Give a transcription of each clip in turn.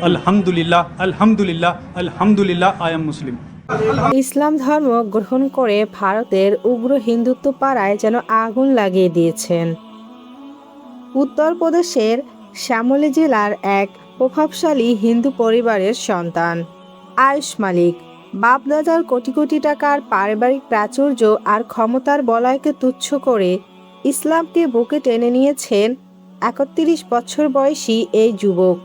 আলহামদুলিল্লাহ আলহামদুলিল্লাহ আলহামদুলিল্লাহ, আই এম মুসলিম। ইসলাম ধর্ম গ্রহণ করে ভারতের উগ্র হিন্দুত্ব পাড়ায় যেন আগুন লাগিয়ে দিয়েছেন। উত্তরপ্রদেশের শ্যামলী জেলার এক প্রভাবশালী হিন্দু পরিবারের সন্তান আয়ুষ মালিক বাপদাদার কোটি কোটি টাকার পারিবারিক প্রাচুর্য আর ক্ষমতার বলয়কে তুচ্ছ করে ইসলামকে বুকে টেনে নিয়েছেন ৩১ বছর বয়সী এই যুবক,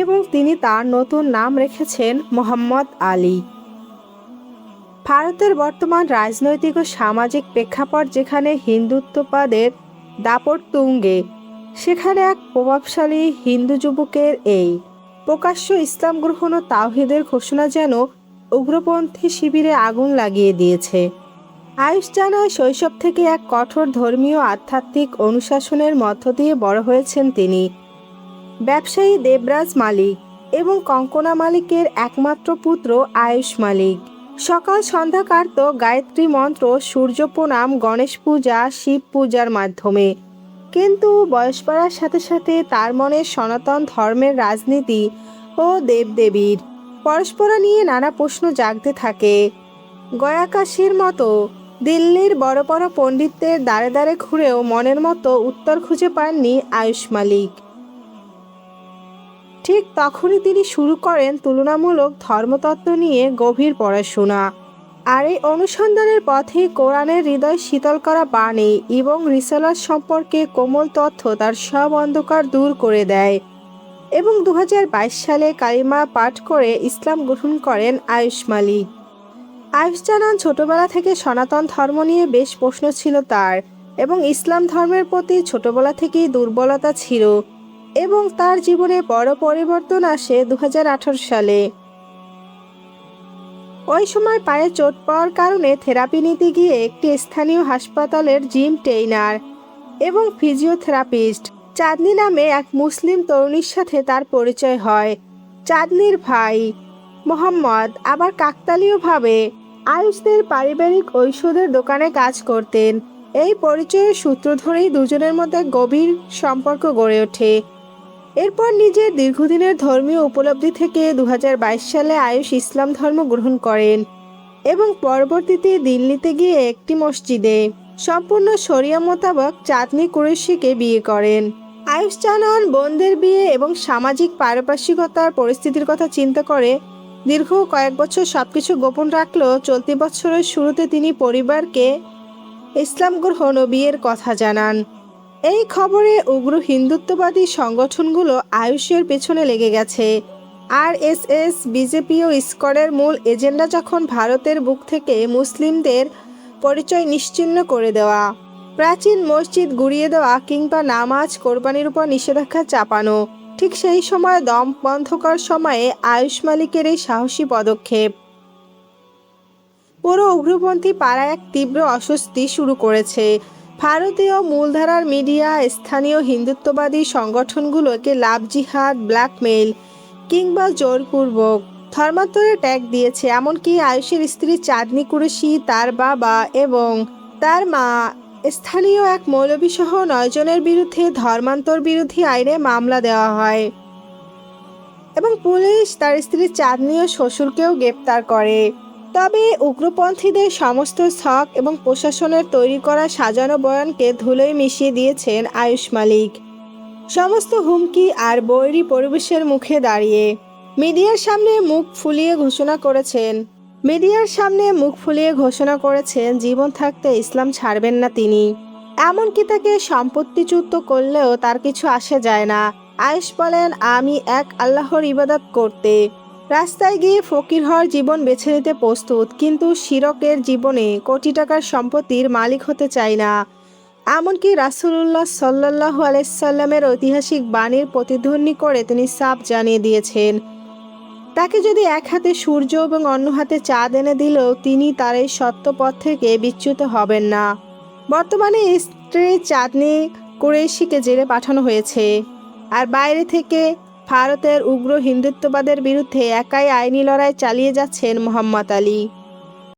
এবং তিনি তার নতুন নাম রেখেছেন মোহাম্মদ আলী। ভারতের বর্তমান রাজনৈতিক ও সামাজিক প্রেক্ষাপট যেখানে হিন্দুত্ববাদের দাপট তুঙ্গে, সেখানে এক প্রভাবশালী হিন্দু যুবকের এই প্রকাশ্য ইসলাম গ্রহণ ও তাওহীদের ঘোষণা যেন উগ্রপন্থী শিবিরে আগুন লাগিয়ে দিয়েছে। আয়ুষ জানায়, শৈশব থেকে এক কঠোর ধর্মীয় আধ্যাত্মিক অনুশাসনের মধ্য দিয়ে বড় হয়েছেন তিনি। ব্যবসায়ী দেবরাজ মালিক এবং কঙ্কনা মালিকের একমাত্র পুত্র আয়ুষ মালিক সকাল সন্ধ্যা কাটত গায়ত্রী মন্ত্র, সূর্য প্রণাম, গণেশ পূজা, শিব পূজার মাধ্যমে। কিন্তু বয়স বাড়ার সাথে সাথে তার মনে সনাতন ধর্মের রাজনীতি ও দেবদেবীর পরস্পর নিয়ে নানা প্রশ্ন জাগতে থাকে। গয়াকাশীর মতো দিল্লির বড় বড় পণ্ডিতদের দ্বারে দ্বারে ঘুরেও মনের মতো উত্তর খুঁজে পাননি আয়ুষ মালিক। ঠিক তখনই তিনি শুরু করেন তুলনামূলক ধর্মতত্ত্ব নিয়ে গভীর পড়াশোনা। আর এই অনুসন্ধানের পথে কোরআনের হৃদয় শীতল করা বাণী এবং রিসালাত সম্পর্কে কোমল তথ্য তার সব অন্ধকার দূর করে দেয়। এবং ২০২২ সালে কালিমা পাঠ করে ইসলাম গ্রহণ করেন আয়ুষ মালিক। আয়ুষ জানান, ছোটবেলা থেকে সনাতন ধর্ম নিয়ে বেশ প্রশ্ন ছিল তার, এবং ইসলাম ধর্মের প্রতি ছোটবেলা থেকেই দুর্বলতা ছিল, এবং তার জীবনে বড় পরিবর্তন আসে ২০১৮ সালে। ওই সময় পায়ে চোট পাওয়ার কারণে থেরাপি নিতে গিয়ে একটি স্থানীয় হাসপাতালের জিম ট্রেইনার এবং ফিজিওথেরাপিস্ট চাঁদনি নামে এক মুসলিম তরুণীর সাথে তার পরিচয় হয়। চাঁদনির ভাই মোহাম্মদ আবার কাকতালীয়ভাবে আয়ুষদের পারিবারিক ঔষধের দোকানে কাজ করতেন। এই পরিচয়ের সূত্র ধরেই দুজনের মধ্যে গভীর সম্পর্ক গড়ে ওঠে। এরপর নিজের দীর্ঘদিনের ধর্মীয় উপলব্ধি থেকে ২০২২ সালে আয়ুষ ইসলাম ধর্ম গ্রহণ করেন এবং পরবর্তীতে দিল্লিতে গিয়ে একটি মসজিদে সম্পূর্ণ শরিয়া মোতাবেক চাঁদনি কুরেশিকে বিয়ে করেন। আয়ুষ জানান, বোনদের বিয়ে এবং সামাজিক পারিপার্শ্বিকতার পরিস্থিতির কথা চিন্তা করে দীর্ঘ কয়েক বছর সবকিছু গোপন রাখলেও চলতি বছরের শুরুতে তিনি পরিবারকে ইসলাম গ্রহণ ও বিয়ের কথা জানান। এই খবরে উগ্র হিন্দুত্ববাদী সংগঠনগুলো আয়ুষের পেছনে লেগে গেছে। আরএসএস, বিজেপি ও ইসকনের মূল এজেন্ডা যখন ভারতের বুক থেকে মুসলিমদের পরিচয় নিশ্চিহ্ন করে দেওয়া, প্রাচীন মসজিদ গুড়িয়ে দেওয়া কিংবা নামাজ কোরবানির উপর নিষেধাজ্ঞা চাপানো, ঠিক সেই সময় দম বন্ধ করার সময়ে আয়ুষ মালিকের এই সাহসী পদক্ষেপ পুরো উগ্রপন্থী পাড়ায় এক তীব্র অস্বস্তি শুরু করেছে। ভারতীয় মূলধারার মিডিয়া স্থানীয় হিন্দুত্ববাদী সংগঠনগুলোকে লাভ জিহাদ, ব্ল্যাকমেইল কিংবা জোরপূর্বক ধর্মান্তরে ট্যাগ দিয়েছে। এমনকি আয়ুষের স্ত্রী চাঁদনি কুরেশি, তার বাবা এবং তার মা স্থানীয় এক মৌলবীসহ ৯ জনের বিরুদ্ধে ধর্মান্তর বিরোধী আইনে মামলা দেওয়া হয় এবং পুলিশ তার স্ত্রী চাঁদনি ও শ্বশুরকেও গ্রেপ্তার করে। তবে উগ্রপন্থীদের সমস্ত ছক এবং প্রশাসনের তৈরি করা সাজানো বয়ানকে ধুলোয় মিশিয়ে দিয়েছেন আয়ুষ মালিক। সমস্ত হুমকি আর বৈরী পরিবেশের মুখে দাঁড়িয়ে মিডিয়ার সামনে মুখ ফুলিয়ে ঘোষণা করেছেন জীবন থাকতে ইসলাম ছাড়বেন না তিনি। এমনকি তাকে সম্পত্তিচ্যুত করলেও তার কিছু আসে যায় না। আয়ুষ বলেন, আমি এক আল্লাহর ইবাদত করতে রাস্তায় গিয়ে ফকির হওয়ার জীবন বেছে নিতে প্রস্তুত, কিন্তু শিরকের জীবনে কোটি টাকার সম্পত্তির মালিক হতে চাই না। এমনকি রাসূলুল্লাহ সাল্লাল্লাহু আলাইহি সাল্লামের ঐতিহাসিক বাণীর প্রতিধ্বনি করে তিনি সাফ জানিয়ে দিয়েছেন, তাকে যদি এক হাতে সূর্য এবং অন্য হাতে চাঁদ এনে দিলেও তিনি তার এই সত্য পথ থেকে বিচ্যুত হবেন না। বর্তমানে স্ত্রী চাঁদনি কুরেশিকে জেলে পাঠানো হয়েছে, আর বাইরে থেকে ভারতের উগ্র হিন্দুত্ববাদের বিরুদ্ধে একাই আইনি লড়াই চালিয়ে যাচ্ছেন মোহাম্মদ আলী।